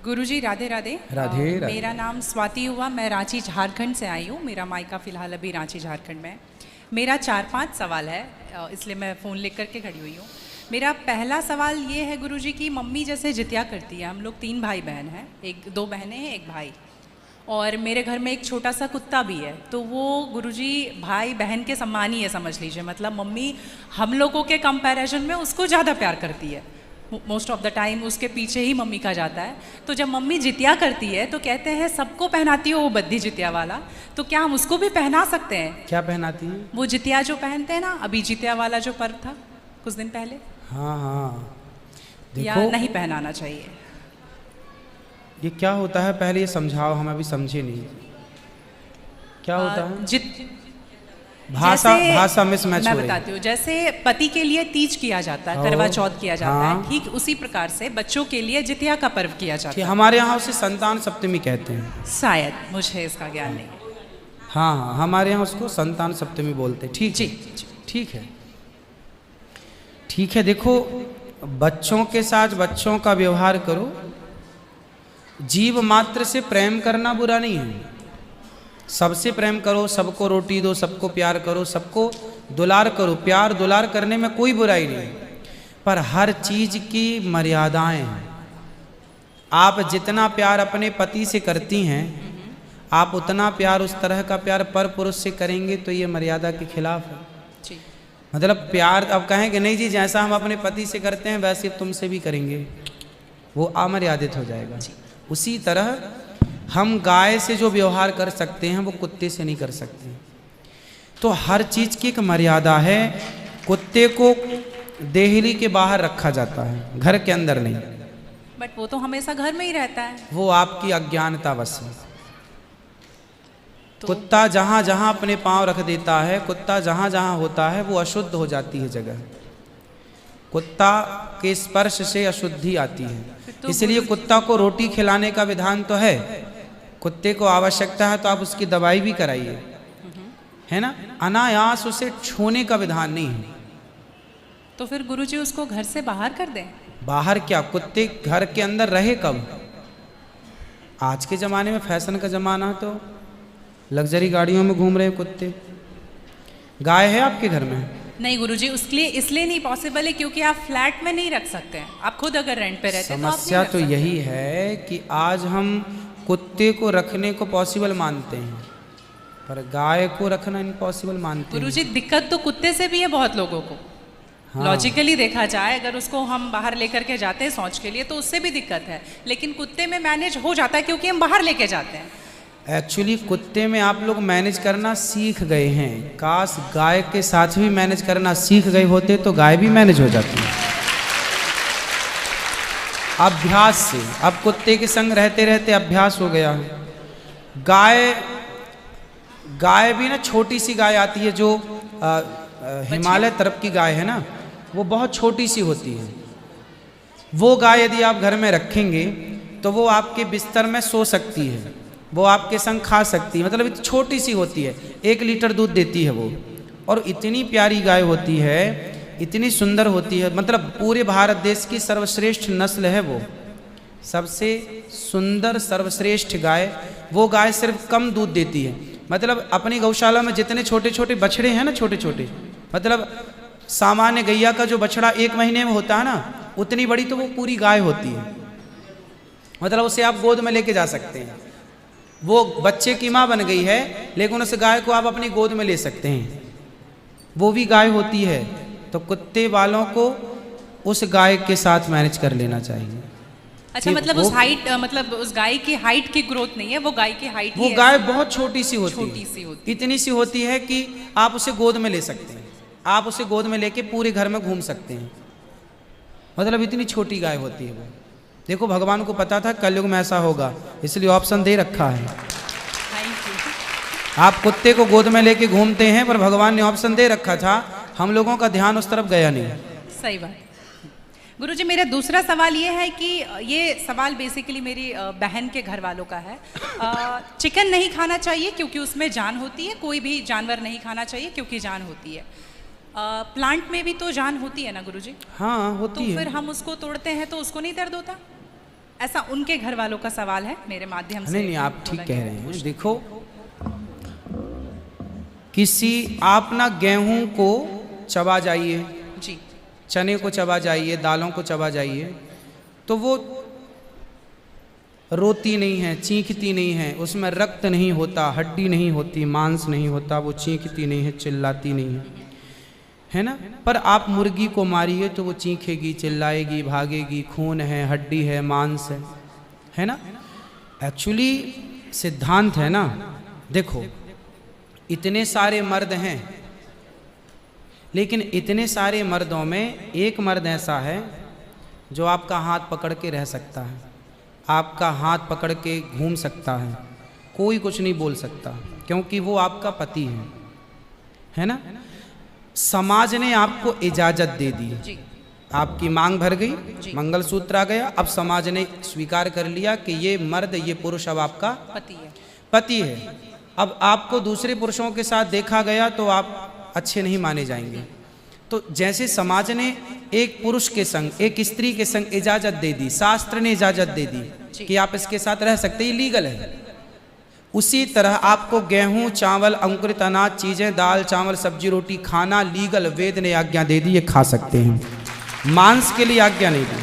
गुरुजी राधे राधे। राधे राधे। मेरा नाम स्वाति हुआ, मैं रांची झारखंड से आई हूँ। मेरा मायका फ़िलहाल अभी रांची झारखंड में है। मेरा 4-5 सवाल है, इसलिए मैं फ़ोन लेकर करके खड़ी हुई हूँ। मेरा पहला सवाल ये है गुरुजी की मम्मी जैसे जितिया करती है, हम लोग 3 भाई बहन हैं, 2 बहनें हैं 1 भाई, और मेरे घर में एक छोटा सा कुत्ता भी है। तो वो गुरुजी भाई बहन के समान ही है, समझ लीजिए। मतलब मम्मी हम लोगों के कंपैरिजन में उसको ज़्यादा प्यार करती है। मोस्ट ऑफ द टाइम उसके पीछे ही मम्मी का जाता है। तो जब मम्मी जितिया करती है तो कहते हैं सबको पहनाती हो वो बद्दी जितिया वाला, तो क्या हम उसको भी पहना सकते हैं? क्या पहनाती हैं? वो जितिया जो पहनते हैं ना, अभी जितिया वाला जो पर्व था कुछ दिन पहले। हाँ हाँ, या देखो नहीं पहनाना चाहिए? ये क्या होता है, पहले ये समझाओ, हम अभी समझे नहीं क्या होता है। भाषा मिसमैच हो रही है। मैं बताती हूँ। जैसे पति के लिए तीज किया जाता है, करवा चौथ किया जाता है, ठीक उसी प्रकार से बच्चों के लिए जितिया का पर्व किया जाता है। हमारे यहाँ उसे संतान सप्तमी कहते हैं शायद, मुझे इसका ज्ञान नहीं है। हाँ हाँ, हमारे यहाँ उसको संतान सप्तमी बोलते हैं। ठीक जी, ठीक है, ठीक है। देखो, बच्चों के साथ बच्चों का व्यवहार करो, जीव मात्र से प्रेम करना बुरा नहीं है। सबसे प्रेम करो, सबको रोटी दो, सबको प्यार करो, सबको दुलार करो। प्यार दुलार करने में कोई बुराई नहीं, पर हर चीज की मर्यादाएं हैं। आप जितना प्यार अपने पति से करती हैं, आप उतना प्यार, उस तरह का प्यार पर पुरुष से करेंगे तो ये मर्यादा के खिलाफ है। मतलब प्यार अब कहेंगे नहीं जी जैसा हम अपने पति से करते हैं वैसे तुमसे भी करेंगे, वो अमर्यादित हो जाएगा। उसी तरह हम गाय से जो व्यवहार कर सकते हैं वो कुत्ते से नहीं कर सकते। तो हर चीज की एक मर्यादा है। कुत्ते को देहली के बाहर रखा जाता है, घर के अंदर नहीं। बट वो तो हमेशा घर में ही रहता है। वो आपकी अज्ञानतावश है। तो कुत्ता जहां जहां अपने पांव रख देता है, कुत्ता जहां जहां होता है वो अशुद्ध हो जाती है जगह। कुत्ता के स्पर्श से अशुद्धि आती है। तो इसलिए कुत्ता को रोटी खिलाने का विधान तो है। कुत्ते को आवश्यकता है तो आप उसकी दवाई भी कराइए, है ना। अनायास उसे छूने का विधान नहीं है। तो फिर गुरुजी उसको घर से बाहर कर दें? बाहर क्या, कुत्ते घर के अंदर रहे कब? आज के ज़माने में फैशन का ज़माना है तो लग्जरी गाड़ियों में घूम रहे कुत्ते। गाय है आपके घर में? नहीं गुरुजी, उसके लिए इसलिए नहीं पॉसिबल है क्योंकि आप फ्लैट में नहीं रख सकते हैं। आप खुद अगर रेंट पे रहते हैं तो समस्या तो यही है कि आज हम कुत्ते को रखने को पॉसिबल मानते हैं पर गाय को रखना इम्पॉसिबल मानते हैं। गुरुजी दिक्कत तो कुत्ते से भी है बहुत लोगों को। हाँ। लॉजिकली देखा जाए, अगर उसको हम बाहर लेकर के जाते हैं शौच के लिए तो उससे भी दिक्कत है, लेकिन कुत्ते में मैनेज हो जाता है क्योंकि हम बाहर लेके जाते हैं। एक्चुअली कुत्ते में आप लोग मैनेज करना सीख गए हैं। काश गाय के साथ भी मैनेज करना सीख गए होते तो गाय भी मैनेज हो जाती है अभ्यास से। अब कुत्ते के संग रहते रहते अभ्यास हो गया। गाय भी ना, छोटी सी गाय आती है जो हिमालय तरफ की गाय है ना, वो बहुत छोटी सी होती है। वो गाय यदि आप घर में रखेंगे तो वो आपके बिस्तर में सो सकती है, वो आपके संग खा सकती है। मतलब छोटी सी होती है, 1 लीटर दूध देती है वो, और इतनी प्यारी गाय होती है, इतनी सुंदर होती है। मतलब पूरे भारत देश की सर्वश्रेष्ठ नस्ल है वो, सबसे सुंदर सर्वश्रेष्ठ गाय। वो गाय सिर्फ कम दूध देती है। मतलब अपनी गौशाला में जितने छोटे छोटे बछड़े हैं ना, छोटे छोटे, मतलब सामान्य गैया का जो बछड़ा 1 महीने में होता है ना, उतनी बड़ी तो वो पूरी गाय होती है। मतलब उसे आप गोद में लेके जा सकते हैं। वो बच्चे की माँ बन गई है, लेकिन उस गाय को आप अपनी गोद में ले सकते हैं, वो भी गाय होती है। तो कुत्ते वालों को उस गाय के साथ मैनेज कर लेना चाहिए। अच्छा, मतलब उस हाइट, मतलब उस गाय की हाइट की ग्रोथ नहीं है, वो गाय की हाइट, वो गाय बहुत छोटी सी होती है, इतनी सी होती है कि आप उसे गोद में ले सकते हैं। आप उसे गोद में लेके पूरे घर में घूम सकते हैं। मतलब इतनी छोटी गाय होती है वो। देखो, भगवान को पता था कलयुग में ऐसा होगा, इसलिए ऑप्शन दे रखा है। आप कुत्ते को गोद में लेके घूमते हैं, पर भगवान ने ऑप्शन दे रखा था, हम लोगों का ध्यान उस तरफ गया नहीं। सही बात। गुरुजी, मेरा दूसरा सवाल ये है कि ये सवाल बेसिकली मेरी बहन के घर वालों का है। चिकन नहीं खाना चाहिए क्योंकि उसमें जान होती है, कोई भी जानवर नहीं खाना चाहिए क्योंकि जान होती है। प्लांट में भी तो जान होती है ना गुरुजी? हाँ, होती है। तो फिर हम उसको तोड़ते हैं तो उसको नहीं दर्द होता? ऐसा उनके घर वालों का सवाल है, मेरे माध्यम से। नहीं नहीं, आप ठीक कह रहे हैं। देखो, किसी आप ना गेहूं को चबा जाइए जी, चने को चबा जाइए, दालों को चबा जाइए, तो वो रोती नहीं है, चीखती नहीं है, उसमें रक्त नहीं होता, हड्डी नहीं होती, मांस नहीं होता, वो चीखती नहीं है, चिल्लाती नहीं है ना। पर आप मुर्गी को मारिए तो वो चीखेगी, चिल्लाएगी, भागेगी, खून है, हड्डी है, मांस है ना। एक्चुअली सिद्धांत है ना, देखो इतने सारे मर्द हैं, लेकिन इतने सारे मर्दों में एक मर्द ऐसा है जो आपका हाथ पकड़ के रह सकता है, आपका हाथ पकड़ के घूम सकता है, कोई कुछ नहीं बोल सकता, क्योंकि वो आपका पति है ना। समाज ने आपको इजाजत दे दी, आपकी मांग भर गई, मंगलसूत्र आ गया, अब समाज ने स्वीकार कर लिया कि ये मर्द, ये पुरुष अब आपका पति है। अब आपको दूसरे पुरुषों के साथ देखा गया तो आप अच्छे नहीं माने जाएंगे। तो जैसे समाज ने एक पुरुष के संग, एक स्त्री के संग इजाजत दे दी, शास्त्र ने इजाजत दे दी कि आप इसके साथ रह सकते, ये लीगल है, उसी तरह आपको गेहूं, चावल, अंकुरित अनाज चीजें, दाल, चावल, सब्जी, रोटी खाना लीगल, वेद ने आज्ञा दे दी, ये खा सकते हैं। मांस के लिए आज्ञा नहीं दी।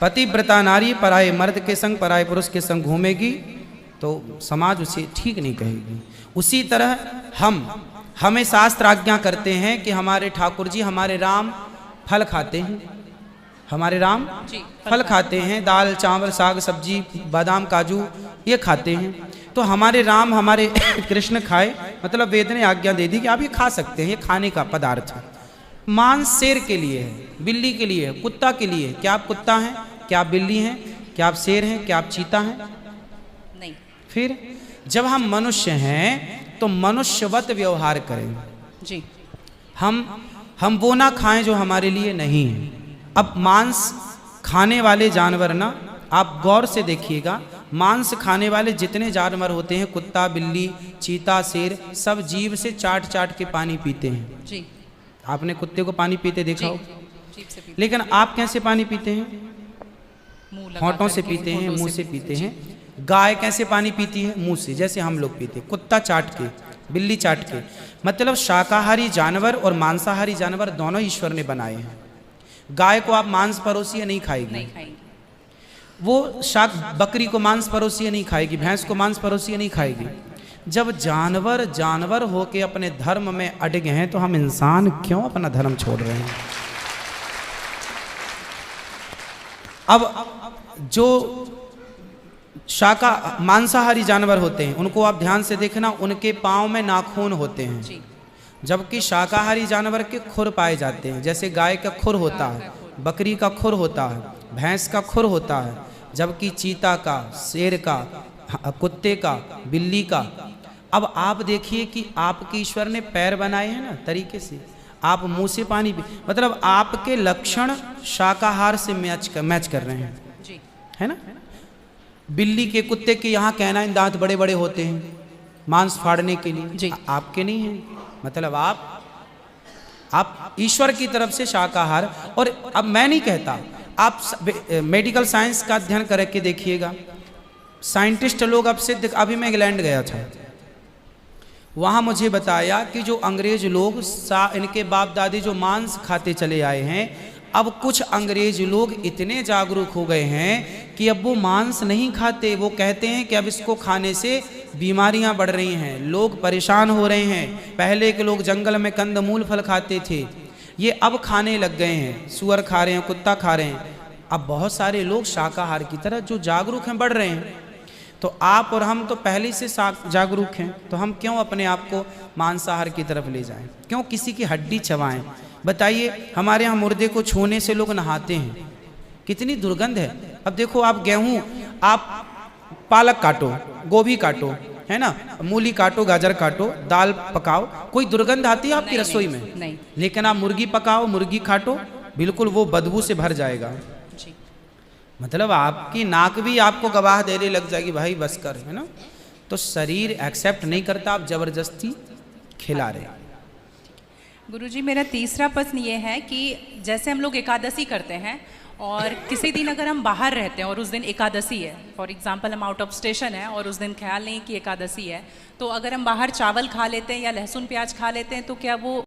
पतिव्रता नारी पराये मर्द के संग, पराये पुरुष के संग घूमेगी तो समाज उसे ठीक नहीं कहेगी। उसी तरह हमें शास्त्र आज्ञा करते हैं कि हमारे ठाकुर जी, हमारे राम फल खाते हैं, हमारे राम फल खाते हैं, दाल, चावल, साग, सब्जी, बादाम, काजू ये खाते हैं, तो हमारे राम, हमारे कृष्ण खाए, मतलब वेद ने आज्ञा दे दी कि आप ये खा सकते हैं, ये खाने का पदार्थ है। मांस शेर के लिए है, बिल्ली के लिए है, कुत्ता के लिए है। क्या आप कुत्ता हैं? क्या आप बिल्ली हैं? क्या आप शेर हैं? क्या आप चीता हैं? नहीं। फिर जब हम मनुष्य हैं तो मनुष्यवत व्यवहार करें जी। हम वो ना खाएं जो हमारे लिए नहीं है। अब मांस खाने वाले जानवर ना, आप गौर से देखिएगा, मांस खाने वाले जितने जानवर होते हैं, कुत्ता, बिल्ली, चीता, शेर, सब जीभ से चाट चाट के पानी पीते हैं जी। आपने कुत्ते को पानी पीते देखा हो? जीभ से पीते। लेकिन आप कैसे पानी पीते हैं? होंठों से पीते हैं, मुंह से पीते हैं। गाय कैसे पानी पीती है? मुंह से, जैसे हम लोग पीते। कुत्ता चाट के, बिल्ली चाट के। मतलब शाकाहारी जानवर और मांसाहारी जानवर दोनों ईश्वर ने बनाए हैं। गाय को आप मांस परोसिए, नहीं खाएगी, वो बकरी को मांस परोसिए नहीं खाएगी, भैंस को मांस परोसिए नहीं खाएगी। जब जानवर जानवर होके अपने धर्म में अड़े हैं तो हम इंसान क्यों अपना धर्म छोड़ रहे हैं? अब जो मांसाहारी जानवर होते हैं उनको आप ध्यान से देखना, उनके पाँव में नाखून होते हैं, जबकि शाकाहारी जानवर के खुर पाए जाते हैं। जैसे गाय का खुर होता है, बकरी का खुर होता है, भैंस का खुर होता है, जबकि चीता का, शेर का, कुत्ते का, बिल्ली का। अब आप देखिए कि आपके ईश्वर ने पैर बनाए हैं ना तरीके से, आप मुंह से पानी पी, मतलब आपके लक्षण शाकाहार से मैच कर रहे हैं, है ना। बिल्ली के, कुत्ते के यहाँ कैनाइन दांत बड़े बड़े होते हैं मांस फाड़ने के लिए, आपके नहीं है। मतलब आप ईश्वर की तरफ से शाकाहार। और अब मैं नहीं कहता, आप मेडिकल साइंस का अध्ययन करके देखिएगा, साइंटिस्ट लोग अब सिद्ध, अभी मैं इंग्लैंड गया था, वहाँ मुझे बताया कि जो अंग्रेज लोग इनके बाप दादी जो मांस खाते चले आए हैं, अब कुछ अंग्रेज लोग इतने जागरूक हो गए हैं कि अब वो मांस नहीं खाते। वो कहते हैं कि अब इसको खाने से बीमारियां बढ़ रही हैं, लोग परेशान हो रहे हैं। पहले के लोग जंगल में कंदमूल फल खाते थे, ये अब खाने लग गए हैं, सुअर खा रहे हैं, कुत्ता खा रहे हैं। अब बहुत सारे लोग शाकाहार की तरह जो जागरूक हैं बढ़ रहे हैं। तो आप और हम तो पहले से जागरूक हैं, तो हम क्यों अपने आप को मांसाहार की तरफ ले जाएं? क्यों किसी की हड्डी चबाएं? बताइए, हमारे यहाँ मुर्दे को छूने से लोग नहाते हैं, कितनी दुर्गंध है। अब देखो, आप गेहूं, आप पालक काटो, गोभी काटो, है ना, मूली काटो, गाजर काटो, दाल पकाओ, कोई दुर्गंध आती है आपकी रसोई में? नहीं। लेकिन आप मुर्गी पकाओ, मुर्गी काटो, बिल्कुल वो बदबू से भर जाएगा। मतलब आपकी नाक भी आपको गवाह देने लग जाएगी, भाई बस कर, है ना। तो शरीर एक्सेप्ट नहीं करता, आप जबरदस्ती खिला रहे। गुरुजी, मेरा तीसरा प्रश्न ये है कि जैसे हम लोग एकादशी करते हैं और किसी दिन अगर हम बाहर रहते हैं और उस दिन एकादशी है, फॉर एग्जांपल हम आउट ऑफ स्टेशन है और उस दिन ख्याल नहीं कि एकादशी है, तो अगर हम बाहर चावल खा लेते हैं या लहसुन प्याज खा लेते हैं तो क्या वो